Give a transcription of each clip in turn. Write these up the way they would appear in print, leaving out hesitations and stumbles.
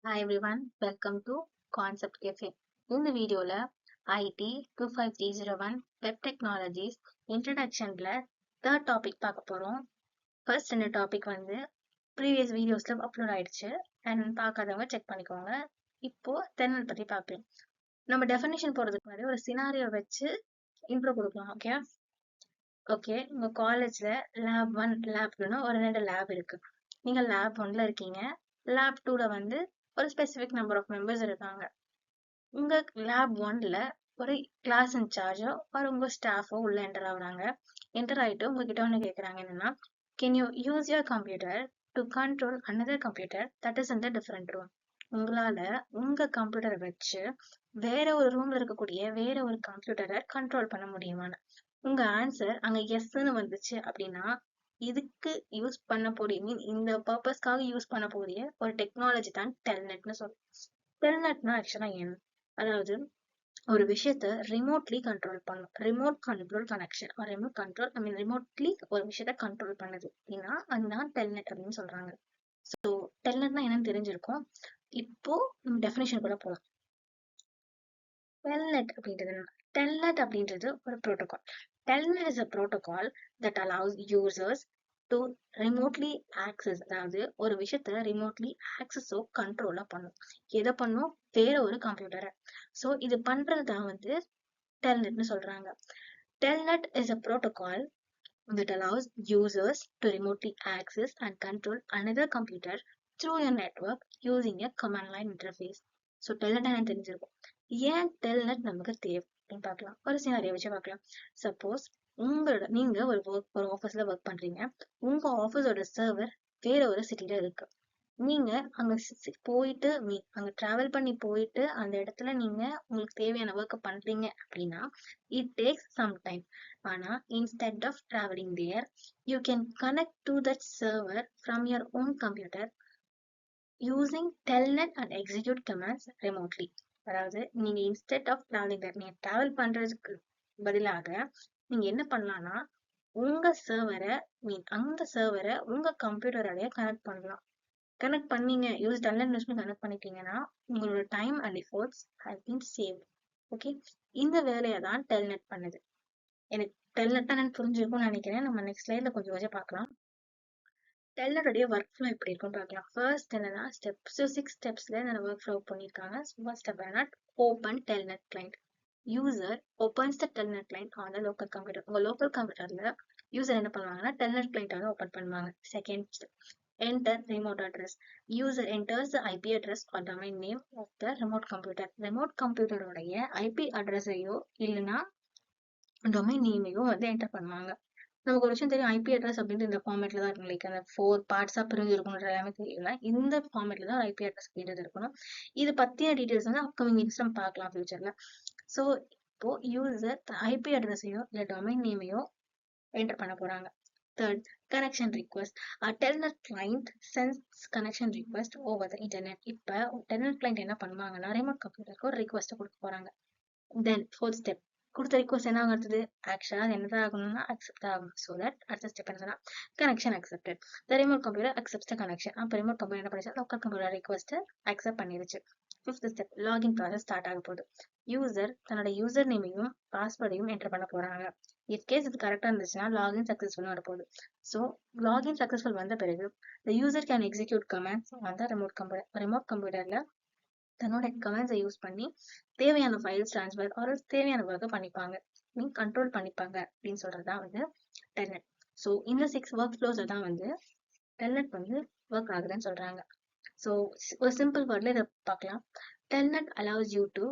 Hi everyone, welcome to Concept Cafe. இந்த வீடியோல IT 25301 Web Technologies Introductionல third topic பார்க்க போறோம். First இந்த டாபிக் வந்து ப்ரீவியஸ் வீடியோஸ்ல அப்லோட் ஆயிடுச்சு அண்ட் பார்க்காதவங்க செக் பண்ணிக்கோங்க. இப்போ தென்னல் பத்தி பார்க்கலாம். நம்ம டெஃபினேஷன் போறதுக்கு முன்னாடி ஒரு சினாரியோ வச்சு இன்ட்ரோ கொடுக்கலாம். ஓகே உங்க காலேஜ்ல லேப் 1 லேப் 2 ஒரு 2 லேப் இருக்கு. நீங்க லேப் 1ல இருக்கீங்க. லேப் 2ல வந்து ஒரு ஸ்பெசிபிக் நம்பர் ஆஃப் மெம்பர்ஸ் இருக்காங்க. உங்க லேப் 1ல ஒரு கிளாஸ் இன்சார்ஜோ ஒரு உங்க ஸ்டாஃபோ உள்ள என்டர் ஆகுறாங்க. என்டர் ஆயிட்டு உங்ககிட்ட ஒண்ணு கேக்குறாங்க, என்னன்னா can you use your computer to control another computer that is in the different room. உங்களால உங்க கம்ப்யூட்டரை வச்சு வேற ஒரு ரூம்ல இருக்கக்கூடிய வேற ஒரு கம்ப்யூட்டரை கண்ட்ரோல் பண்ண முடியுமான்னு. உங்க ஆன்சர் அங்க எஸ்ன்னு வந்துச்சு அப்படின்னா இதுக்கு யூஸ் பண்ண போறிய இந்த பர்பஸ்க்காக யூஸ் பண்ண போறிய ஒரு டெக்னாலஜி தான் டெல்நெட்னு சொல்றோம். டெல்நெட்னா ஆக்சுவலா என்ன? அதாவது ஒரு விஷயத்த ரிமோட்லி கண்ட்ரோல் பண்ணும். Remote control connection remote control remotely ஒரு விஷயத்த கண்ட்ரோல் பண்ணுது அப்படின்னா அதுதான் டெல்நெட் அப்படின்னு சொல்றாங்க. ஸோ டெல்நெட்னா என்னன்னு தெரிஞ்சிருக்கும். இப்போ நம்ம டெஃபினேஷன் கூட போகலாம். டெல்நெட் அப்படின்றது டெல்நெட் அப்படின்றது ஒரு protocol. Telnet is a protocol that allows users to remotely access, அதாவது ஒரு விஷயத்த ரிமோட்லி ஆக்சஸோ கண்ட்ரோலா பண்ணும். எதை பண்ணும்? வேற ஒரு கம்ப்யூட்டரை. ஸோ இது பண்றது தான் வந்து டெல்நெட்னு சொல்றாங்க. Telnet is a protocol that allows users to remotely access and control another computer through a network using a command line interface. So Telnet என்ன தெரிஞ்சிருக்கும். ஏன் டெல்நெட் நமக்கு தேவை அப்படின்னு பார்க்கலாம். ஒரு சினாரியோ வச்சு பார்க்கலாம். சப்போஸ் நீங்க ஒரு ஆஃபீஸ்ல ஒர்க் பண்றீங்க. உங்க ஆஃபீஸோட சர்வர் வேற ஒரு சிட்டில இருக்கு. நீங்க அங்க போயிட்டு அங்க டிராவல் பண்ணி போயிட்டு அந்த இடத்துல நீங்க உங்களுக்கு தேவையான ஒர்க் பண்றீங்க அப்படின்னா இட் டேக்ஸ் சம் டைம். ஆனா instead of travelling there you can connect to that server from your own computer using telnet and execute commands remotely. அதாவது நீங்க இன்ஸ்டெட் ஆஃப் டிராவலிங் தேர் நீங்க டிராவல் பண்றதுக்கு பதிலாக நீங்க என்ன பண்ணலாம்னா உங்க சர்வரை அந்த சர்வரை உங்க கம்ப்யூட்டரோடய கனெக்ட் பண்ணலாம். கனெக்ட் பண்ணீங்க யூஸ் டெல்நெட் யூஸ் பண்ணி கனெக்ட் பண்ணிட்டீங்கன்னா உங்களோட time and efforts have been saved. Okay, இந்த வேலையை தான் டெல்நெட் பண்ணுது. எனக்கு டெல்நெட் தான் புரிஞ்சிருக்கும்னு நினைக்கிறேன். நம்ம நெக்ஸ்ட் ஸ்லைட்ல கொஞ்சம் கொஞ்சம் பார்க்கலாம். டெல்நெட்டோடைய ஒர்க் ஃப்ளோ எப்படி இருக்கும்னு பார்க்கலாம். ஃபர்ஸ்ட் என்னன்னா ஸ்டெப்ஸ். 6 ஸ்டெப்ஸ்ல இந்த ஒர்க் ஃப்ளோ பண்ணியிருக்காங்க. ஃபர்ஸ்ட் ஸ்டெப் என்னன்னா open Telnet client. User opens the Telnet client on the local computer. உங்க லோக்கல் கம்ப்யூட்டர்ல யூசர் என்ன பண்ணுவாங்கன்னா டெல்நெட் கிளைண்ட் வந்து ஓப்பன் பண்ணுவாங்க. Second step enter remote address. User enters the IP address or domain name of the remote computer. remote computer உடைய IP அட்ரஸையோ இல்லைன்னா domain நேமையோ வந்து enter பண்ணுவாங்க. நமக்கு ஒரு விஷயம் தெரியும், ஐபி அட்ரஸ் அப்படின்ட்டு இந்த ஃபார்மேட்ல தான் இருக்கும். லைக் அந்த 4 பார்ட்ஸா பிரிஞ்சு இருக்கணும்ன்ற எல்லாமே தெரியல. இந்த ஃபார்மேட்ல தான் ஐபி அட்ரஸ் அப்படின்றது இருக்கணும். இது பத்திய டீடைல்ஸ் வந்து அப்கமிங் வீக்ஸ் நம்ம பார்க்கலாம் ஃபியூச்சர்ல. ஸோ இப்போ யூசர் ஐபி அட்ரஸையோ இல்லை டொமைன் நேமையோ என்டர் பண்ண போறாங்க. Third, connection request. A telnet client sends connection request over the internet. இப்ப telnet client என்ன பண்ணுவாங்கன்னா ரிமோட் கம்ப்யூட்டருக்கு ஒரு ரிக்வெஸ்ட் கொடுக்க போறாங்க. தென் ஃபோர்த் ஸ்டெப் கொடுத்த ரிக்வெஸ்ட் என்ன ஆகுறது? ஆக்சுவலா என்னதான் ஆகணும்னா அக்செப்ட் ஆகும். ஸோ தட் அடுத்த ஸ்டெப் என்ன சொன்னா கனெக்ஷன் அக்செப்டட். த ரிமோட் கம்ப்யூட்டர் அக்செப்ட்ஸ் த கனெக்ஷன். அப்போ ரிமோட் கம்ப்யூட்டர் என்ன பண்ணிச்சு? லோக்கல் கம்ப்யூட்டர் ரிக்வெஸ்ட் அக்செப்ட் பண்ணிருச்சு. Fifth step login process start ஆக போகுது. யூசர் தன்னோட யூசர் நேமையும் பாஸ்வேர்டையும் என்டர் பண்ண போறாங்க. இன்கேஸ் இது கரெக்டா இருந்துச்சுன்னா லாகின் சக்சஸ்ஃபுல் வரப்போகுது. ஸோ லாகின் சக்சஸ்ஃபுல் வந்த பிறகு the user can execute commands on the remote computer. Remote கம்ப்யூட்டர்ல தன்னோட கமெண்ட்ஸை யூஸ் பண்ணி தேவையான ஃபைல்ஸ் ட்ரான்ஸ்ஃபர் ஒரு தேவையான ஒர்க்கை பண்ணிப்பாங்க, மீன் கண்ட்ரோல் பண்ணிப்பாங்க அப்படின்னு சொல்றதுதான் வந்து டெல்நெட். ஸோ இந்த 6 ஒர்க் ஃப்ளோஸை தான் வந்து டெல்நெட் வந்து ஒர்க் ஆகுதுன்னு சொல்றாங்க. ஸோ ஒரு சிம்பிள் வேர்ட்ல இதை பார்க்கலாம். Telnet allows you to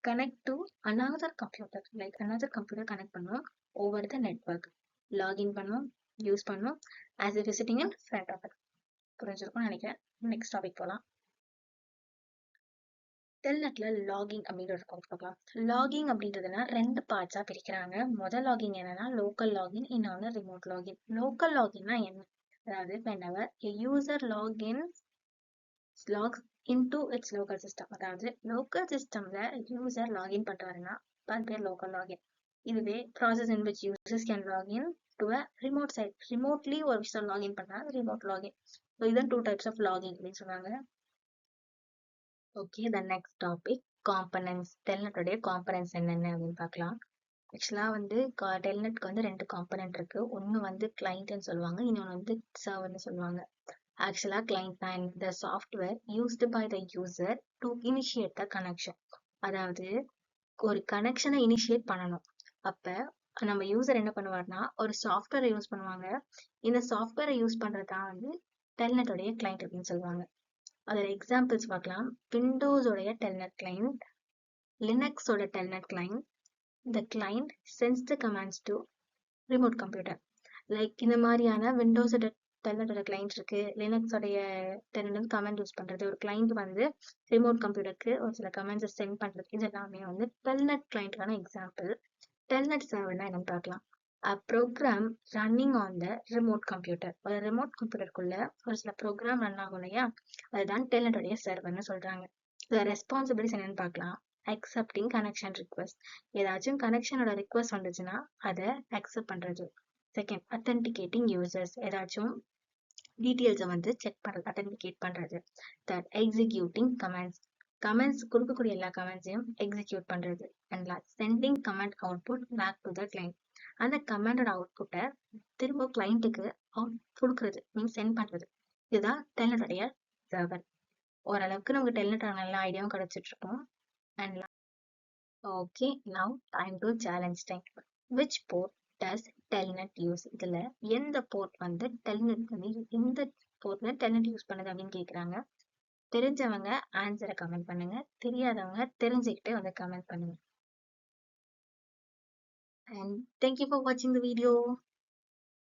connect to another computer, like another computer connect பண்ணும் ஓவர் த நெட்வொர்க். லாகின் பண்ணும், யூஸ் பண்ணும் as if visiting in front of it. புரிஞ்சிருக்கும்னு நினைக்கிறேன். நெக்ஸ்ட் டாபிக் போகலாம். டெல்நெட்ல லாகிங் அப்படின்ற ஒரு கான்செப்ட் பார்க்கலாம். லாகிங் அப்படின்றதுனா 2 பார்ட்ஸா பிரிக்கிறாங்க. முதல் லாகிங் என்னன்னா லோக்கல் லாகின், இன்னொன்று ரிமோட் லாகின். லோக்கல் லாகின்னா என்ன? அதாவது whenever a user logs into its local system, அதாவது லோக்கல் சிஸ்டம்ல யூசர் லாகின் பண்றாருன்னா அது பேர் லோக்கல் லாகின். இதுவே process in which users can login to a remote site, remotely ஒரு விஷயம் லாகின் பண்ணா ரிமோட் லாகின். ஸோ இதுதான் 2 டைப்ஸ் ஆஃப் லாகின் அப்படின்னு சொன்னாங்க. Okay, the next topic components. டெல்நெட்டோடைய காம்பனன்ட்ஸ் என்னென்ன அப்படின்னு பார்க்கலாம். ஆக்சுவலாக வந்து டெல்நெட்க்கு வந்து ரெண்டு காம்பனன்ட் இருக்கு. ஒன்று வந்து கிளைண்ட்னு சொல்லுவாங்க, இன்னொன்று வந்து சர்வர்னு சொல்லுவாங்க. ஆக்சுவலாக கிளைண்ட்னா இந்த software used by the user to initiate the connection. அதாவது ஒரு கனெக்ஷனை இனிஷியேட் பண்ணணும். அப்ப நம்ம யூசர் என்ன பண்ணுவார்னா ஒரு சாஃப்ட்வேரை யூஸ் பண்ணுவாங்க. இந்த சாஃப்ட்வேரை யூஸ் பண்றதுதான் வந்து டெல்நெட்டோடைய கிளைண்ட் அப்படின்னு சொல்லுவாங்க. அதோட எக்ஸாம்பிள்ஸ் பார்க்கலாம். விண்டோஸோடைய டெல்நெட் கிளைண்ட், லினக்ஸோட Telnet client. The client sends the commands to remote computer. Like இந்த மாதிரியான விண்டோஸோட டெல்நெட்டோட கிளைண்ட் இருக்கு, லினக்ஸோடைய டெல்நெட் கமெண்ட் யூஸ் பண்றது, ஒரு கிளைண்ட் வந்து ரிமோட் கம்ப்யூட்டருக்கு ஒரு சில கமெண்ட்ஸை சென்ட் பண்றது, இது எல்லாமே வந்து டெல்நெட் கிளைண்ட்கான எக்ஸாம்பிள். டெல்நெட் சர்வர்னா என்னன்னு பார்க்கலாம். A program running on the remote computer. ஒரு ரிமோட் கம்ப்யூட்டருக்குள்ள ஒரு சில ப்ரோக்ராம் ரன் ஆகும் இல்லையா, அதுதான் டெல்நெட்டோடைய சர்வர்னு சொல்றாங்க. ரெஸ்பான்சிபிலிட்டிஸ் என்னன்னு பார்க்கலாம். Accepting connection request. ஏதாச்சும் கனெக்ஷனோட ரிக்வெஸ்ட் வந்துச்சுன்னா அதை அக்செப்ட் பண்றது. Second, authenticating users. ஏதாச்சும் டீட்டெயில்ஸை வந்து செக் பண்றது, அத்தன்டிகேட் பண்றது. Third, executing comments. கமெண்ட்ஸ் கொடுக்கக்கூடிய எல்லா கமெண்ட்ஸையும் எக்ஸிக்யூட் பண்றது. And last, sending command output back to the client. அந்த கமெண்டோட அவுட்புட்டை திரும்ப கிளைண்ட்டுக்கு அவுட் கொடுக்கறது, மீன்ஸ் சென்ட் பண்றது. இதுதான் டெல்நெட்டோடைய சர்வர். ஓரளவுக்கு நமக்கு டெல்நெட் நல்ல ஐடியாவும் கிடைச்சிட்டு இருக்கும். And okay, now time to challenge time. Which port does telnet use? இதுல எந்த போர்ட் வந்து டெல்நெட் வந்து எந்த போர்ட்ல டெல்நெட் யூஸ் பண்ணுது அப்படின்னு கேக்குறாங்க. தெரிஞ்சவங்க ஆன்சரை கமெண்ட் பண்ணுங்க, தெரியாதவங்க தெரிஞ்சுக்கிட்டு வந்து கமெண்ட் பண்ணுங்க. And thank you for watching the video.